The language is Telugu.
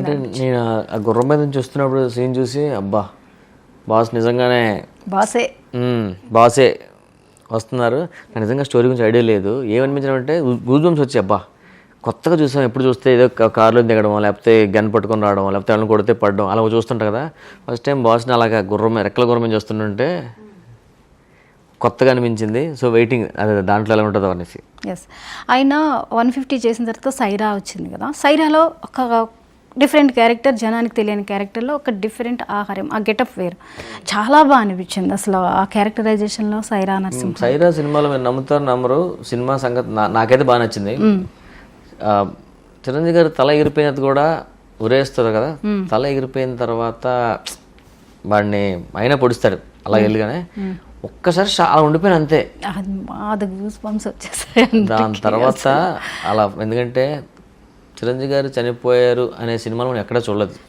అంటే నేను ఆ గుర్రం మీద నుంచి వస్తున్నప్పుడు సీన్ చూసి అబ్బా బాస్ నిజంగానే బాసే వస్తున్నారు. నాకు నిజంగా స్టోరీ గురించి ఐడియా లేదు. ఏమనిపించినామంటే గూస్ బంప్స్ వచ్చి అబ్బా కొత్తగా చూసాం. ఎప్పుడు చూస్తే ఏదో కార్లో దిగడం, లేకపోతే గన్ పట్టుకొని రావడం, లేకపోతే వాళ్ళని కొడితే పడడం అలా చూస్తుంటా కదా. ఫస్ట్ టైం బాస్ని అలాగా రెక్కల గుర్రం మీద చూస్తుంటే కొత్తగా అనిపించింది. సో వెయిటింగ్ అదే దాంట్లో ఎలా ఉంటుందో అనేసి. ఎస్, ఆయన 150 చేసిన తర్వాత సైరా వచ్చింది కదా. సైరాలో ఒక డిఫరెంట్ క్యారెక్టర్, జనానికి తెలియని క్యారెక్టర్లో ఒక డిఫరెంట్ ఆహారం, ఆ గెటప్ వేరు, చాలా బాగా అనిపించింది అసలు ఆ క్యారెక్టరైజేషన్లో. సైరా నరసింహ సైరా సినిమాలో మీరు నమ్ముతారు నమ్మరు, సినిమా సంగతి నాకైతే బాగా నచ్చింది. చిరంజీవి గారు తల ఎగిరిపోయినది కూడా ఉరేస్తారు కదా, తల ఎగిరిపోయిన తర్వాత వాడిని అయినా పొడుస్తాడు అలా వెళ్ళగానే ఒక్కసారి అలా ఉండిపోయిన అంతే. దాని తర్వాత అలా, ఎందుకంటే చిరంజీవి గారు చనిపోయారు అనే సినిమాలు మనం ఎక్కడా చూడలేదు.